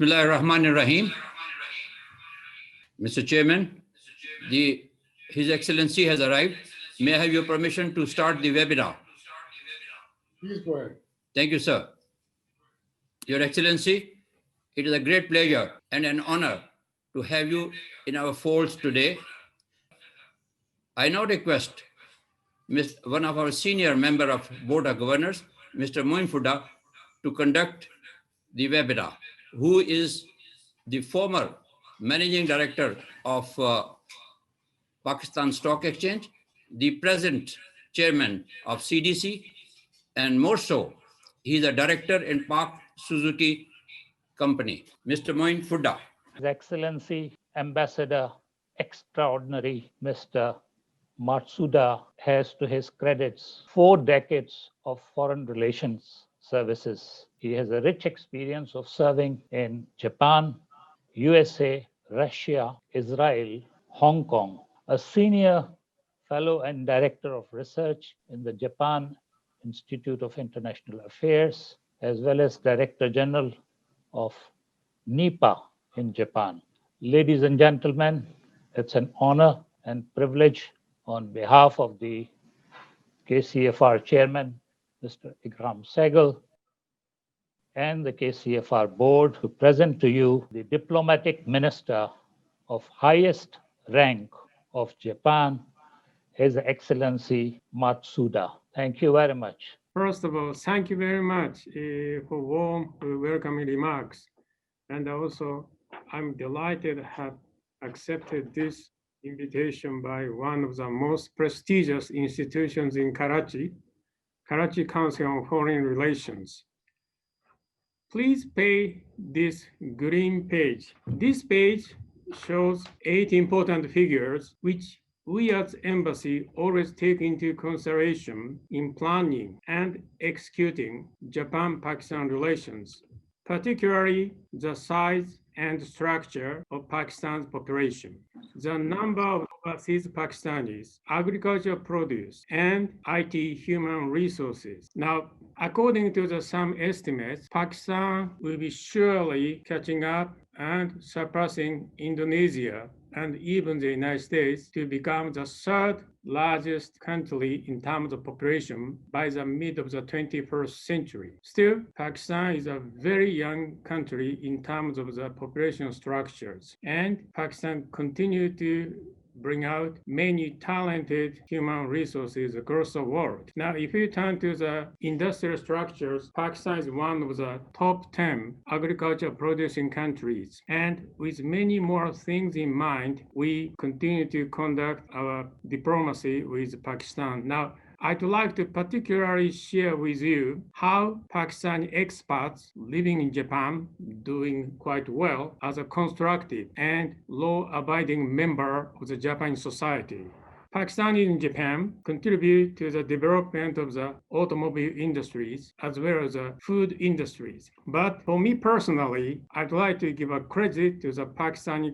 Bismillah ar-Rahman ar-Rahim. Mr. Chairman, His Excellency has arrived. May I have your permission to start the webinar? Please go ahead. Thank you, sir. Your Excellency, it is a great pleasure and an honor to have you in our folds today. I now request one of our senior member of Board of Governors, Mr. Moin Fudda, to conduct the webinar, who is the former Managing Director of Pakistan Stock Exchange, the present Chairman of CDC, and more so, he is a Director in Park Suzuki Company. Mr. Moin Fudda. His Excellency Ambassador Extraordinary Mr. Matsuda has to his credits 4 decades of foreign relations services. He has a rich experience of serving in Japan, USA, Russia, Israel, Hong Kong, a senior fellow and director of research in the Japan Institute of International Affairs, as well as Director General of NIPA in Japan. Ladies and gentlemen, it's an honor and privilege on behalf of the KCFR Chairman, Mr. Ikram Sehgal, and the KCFR Board to present to you the Diplomatic Minister of highest rank of Japan, His Excellency Matsuda. Thank you very much. First of all, thank you very much for warm welcoming remarks. And also, I'm delighted to have accepted this invitation by one of the most prestigious institutions in Karachi, Karachi Council on Foreign Relations. Please pay this green page. This page shows 8 important figures which we as embassy always take into consideration in planning and executing Japan-Pakistan relations, particularly the size and structure of Pakistan's population, the number of overseas Pakistanis, agricultural produce, and IT human resources. Now, according to some estimates, Pakistan will be surely catching up and surpassing Indonesia and even the United States to become the 3rd largest country in terms of population by the mid of the 21st century. Still, Pakistan is a very young country in terms of the population structures, and Pakistan continues to bring out many talented human resources across the world. Now, if you turn to the industrial structures, Pakistan is one of the top 10 agriculture producing countries. And with many more things in mind, we continue to conduct our diplomacy with Pakistan. Now, I'd like to particularly share with you how Pakistani expats living in Japan doing quite well as a constructive and law-abiding member of the Japanese society. Pakistanis in Japan contribute to the development of the automobile industries as well as the food industries. But for me personally, I'd like to give a credit to the Pakistani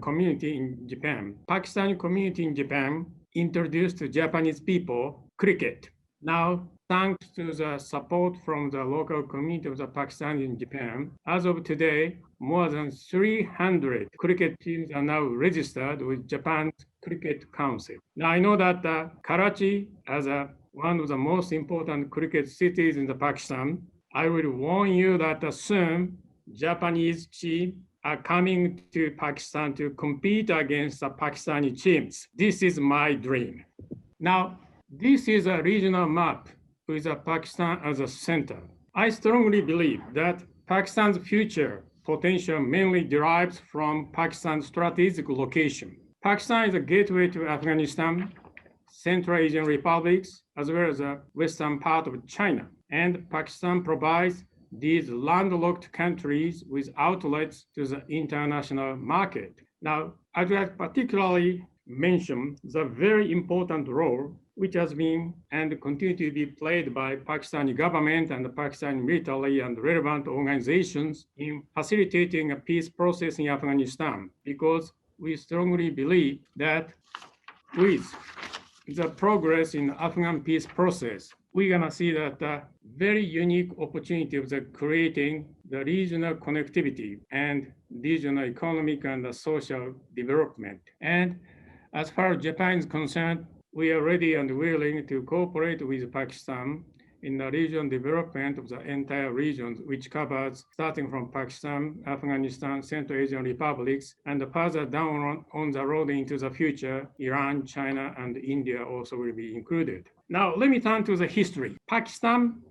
community in Japan. Pakistani community in Japan introduced to Japanese people cricket. Now, thanks to the support from the local community of the Pakistanis in Japan, as of today, more than 300 cricket teams are now registered with Japan's Cricket Council. Now, I know that Karachi, as one of the most important cricket cities in the Pakistan, I will warn you that soon Japanese teams are coming to Pakistan to compete against the Pakistani teams. This is my dream. Now, this is a regional map with Pakistan as a center. I strongly believe that Pakistan's future potential mainly derives from Pakistan's strategic location. Pakistan is a gateway to Afghanistan, Central Asian republics, as well as the western part of China. And Pakistan provides these landlocked countries with outlets to the international market. Now, I'd like to particularly mention the very important role which has been and continue to be played by Pakistani government and the Pakistani military and relevant organizations in facilitating a peace process in Afghanistan, because we strongly believe that with the progress in the Afghan peace process, we're gonna see that very unique opportunity of creating the regional connectivity and regional economic and social development. And as far as Japan is concerned, we are ready and willing to cooperate with Pakistan in the regional development of the entire region, which covers starting from Pakistan, Afghanistan, Central Asian republics, and further down on the road into the future, Iran, China, and India also will be included. Now, let me turn to the history. Pakistan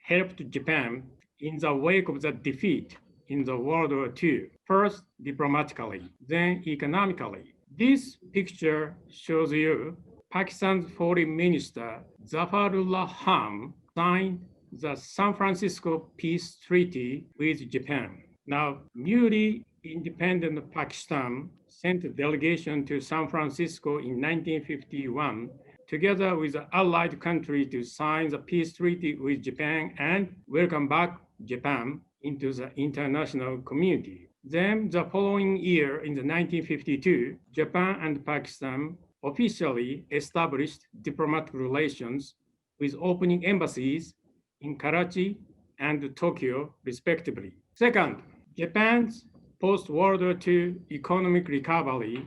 helped Japan in the wake of the defeat in the World War II, first diplomatically, then economically. This picture shows you Pakistan's Foreign Minister Zafarullah Khan signed the San Francisco Peace Treaty with Japan. Now, newly independent Pakistan sent a delegation to San Francisco in 1951, together with the allied country, to sign the peace treaty with Japan and welcome back Japan into the international community. Then the following year, in the 1952, Japan and Pakistan officially established diplomatic relations with opening embassies in Karachi and Tokyo, respectively. Second, Japan's post-World War II economic recovery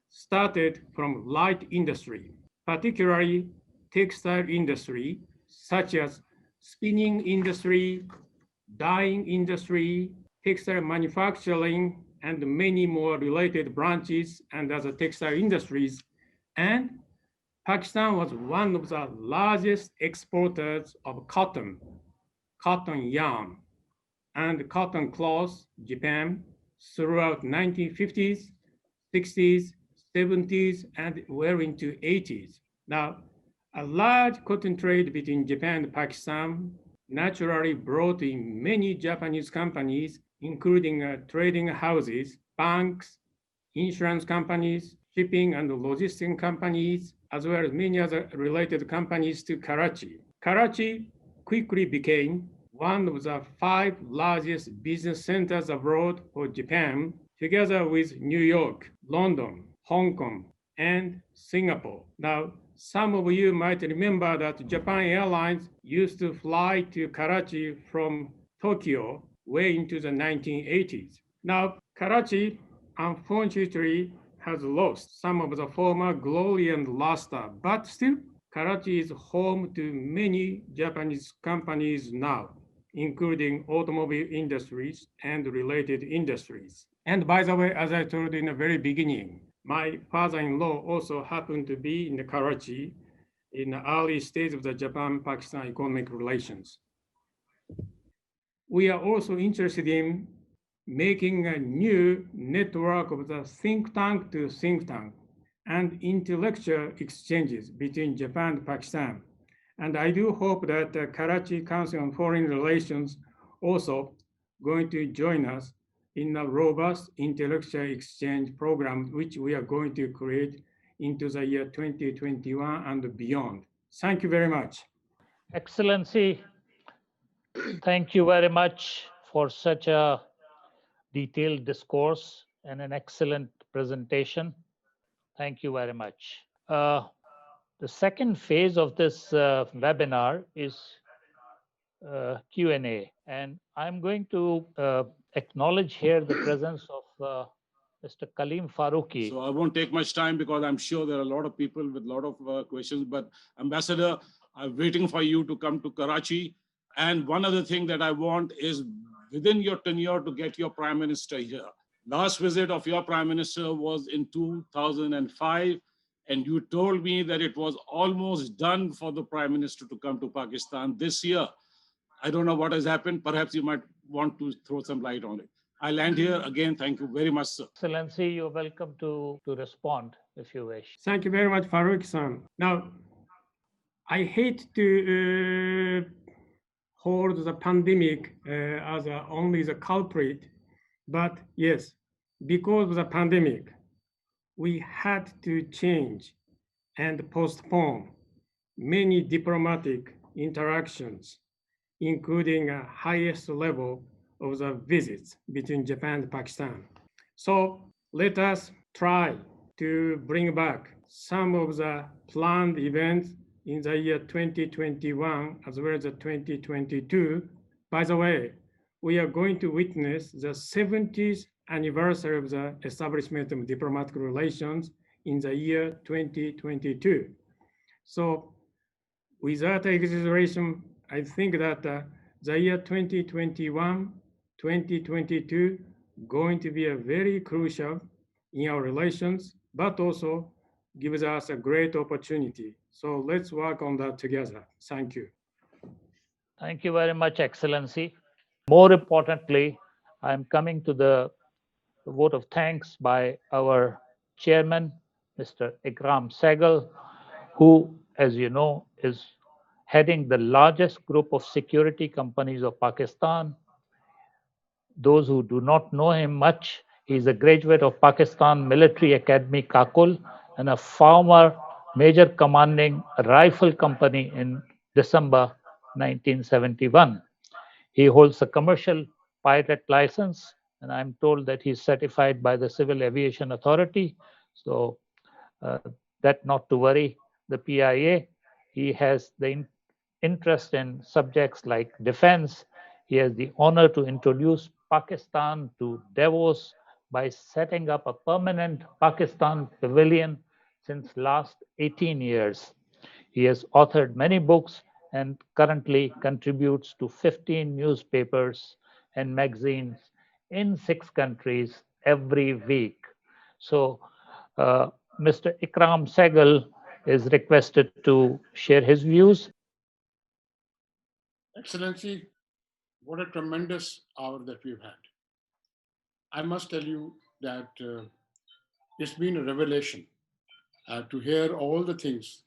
started from light industry, particularly textile industry, such as spinning industry, dyeing industry, textile manufacturing, and many more related branches and other textile industries. And Pakistan was one of the largest exporters of cotton yarn, and cotton cloth, Japan, throughout 1950s, 60s, 70s, and well into 80s. Now, a large cotton trade between Japan and Pakistan naturally brought in many Japanese companies, including trading houses, banks, insurance companies, shipping and logistics companies, as well as many other related companies to Karachi. Karachi quickly became one of the 5 largest business centers abroad for Japan, together with New York, London, Hong Kong, and Singapore. Now, some of you might remember that Japan Airlines used to fly to Karachi from Tokyo way into the 1980s. Now, Karachi, unfortunately, has lost some of the former glory and luster, but still, Karachi is home to many Japanese companies now, including automobile industries and related industries. And by the way, as I told in the very beginning, my father-in-law also happened to be in the Karachi in the early stage of the Japan-Pakistan economic relations. We are also interested in making a new network of the think tank to think tank and intellectual exchanges between Japan and Pakistan. And I do hope that the Karachi Council on Foreign Relations also going to join us in a robust intellectual exchange program, which we are going to create into the year 2021 and beyond. Thank you very much. Excellency, thank you very much for such a detailed discourse and an excellent presentation. Thank you very much. The second phase of this webinar is Q&A, and I'm going to acknowledge here the presence of Mr. Kaleem Farooqui. So I won't take much time because I'm sure there are a lot of people with a lot of questions, but Ambassador, I'm waiting for you to come to Karachi. And one other thing that I want is within your tenure to get your Prime Minister here. Last visit of your Prime Minister was in 2005, and you told me that it was almost done for the Prime Minister to come to Pakistan this year. I don't know what has happened. Perhaps you might want to throw some light on it. I land here. Again, thank you very much, sir. Excellency, you're welcome to respond if you wish. Thank you very much, Farooqi-san. Now, I hate to hold the pandemic as only the culprit, but yes, because of the pandemic, we had to change and postpone many diplomatic interactions, including a highest level of the visits between Japan and Pakistan. So let us try to bring back some of the planned events in the year 2021 as well as 2022. By the way, we are going to witness the 70th anniversary of the establishment of diplomatic relations in the year 2022. So without exaggeration, I think that the year 2021, 2022 going to be a very crucial in our relations, but also gives us a great opportunity. So let's work on that together. Thank you. Thank you very much, Excellency. More importantly, I'm coming to the vote of thanks by our chairman, Mr. Ikram Sehgal, who, as you know, is heading the largest group of security companies of Pakistan. Those who do not know him much, he is a graduate of Pakistan Military Academy, Kakul, and a former major commanding a rifle company in December 1971. He holds a commercial pilot license, and I'm told that he's certified by the Civil Aviation Authority. So that not to worry, the PIA. He has the interest in subjects like defense. He has the honor to introduce Pakistan to Davos by setting up a permanent Pakistan pavilion since last 18 years. He has authored many books and currently contributes to 15 newspapers and magazines in 6 countries every week. So, Mr. Ikram Sehgal is requested to share his views. Excellency, what a tremendous hour that we've had. I must tell you that it's been a revelation to hear all the things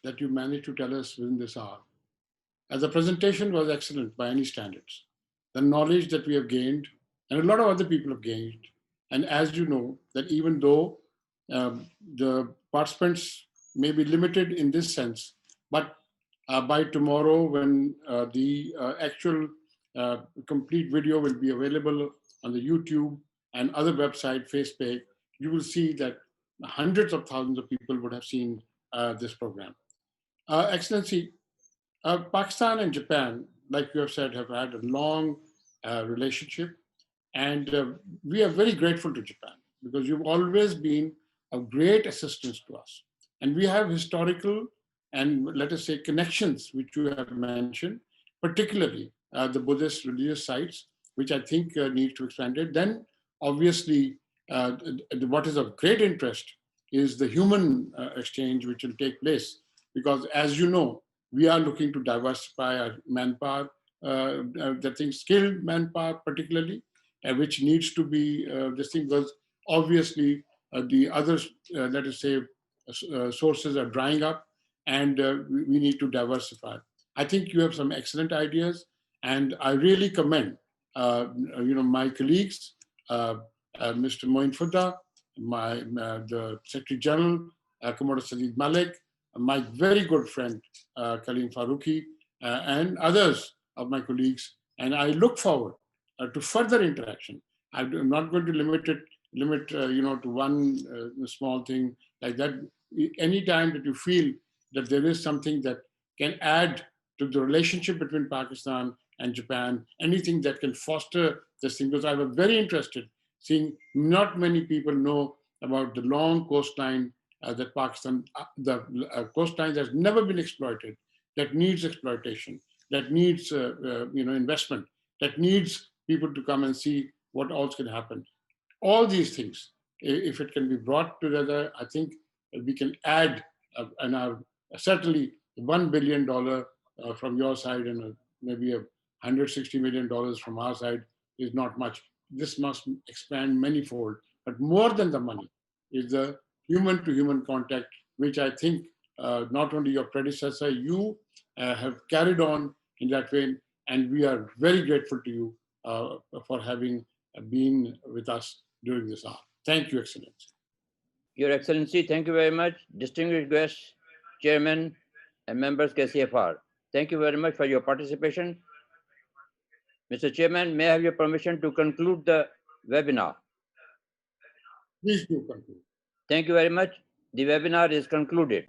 that you managed to tell us within this hour. As the presentation was excellent by any standards, the knowledge that we have gained, and a lot of other people have gained, and as you know, that even though the participants may be limited in this sense, but by tomorrow when the actual complete video will be available on the YouTube and other website, Facebook, you will see that hundreds of thousands of people would have seen this program. Excellency, Pakistan and Japan, like you have said, have had a long relationship. And we are very grateful to Japan because you've always been of great assistance to us. And we have historical and, let us say, connections, which you have mentioned, particularly the Buddhist religious sites, which I think need to expand it. Then, obviously, what is of great interest is the human exchange which will take place. Because, as you know, we are looking to diversify our manpower, skilled manpower particularly, which needs to be this thing, because obviously the other, let us say, sources are drying up, and we need to diversify. I think you have some excellent ideas, and I really commend my colleagues, Mr. Moin Fudda, the Secretary General, Commodore Sadeed Malik, my very good friend Kaleem Farooqui, and others of my colleagues, and I look forward to further interaction. I'm not going to limit to one small thing like that. Anytime that you feel that there is something that can add to the relationship between Pakistan and Japan, anything that can foster this thing, because I was very interested seeing not many people know about the long coastline that Pakistan, the coastline that's never been exploited, that needs exploitation, that needs investment, that needs people to come and see what else can happen. All these things, if it can be brought together, I think we can add, certainly $1 billion from your side and maybe $160 million from our side is not much. This must expand manyfold. But more than the money is the human-to-human contact, which I think not only your predecessor, you have carried on in that way. And we are very grateful to you for having been with us during this hour. Thank you, Excellency. Your Excellency, thank you very much. Distinguished guests, Chairman, and members KCFR, thank you very much for your participation. Mr. Chairman, may I have your permission to conclude the webinar? Please do conclude. Thank you very much. The webinar is concluded.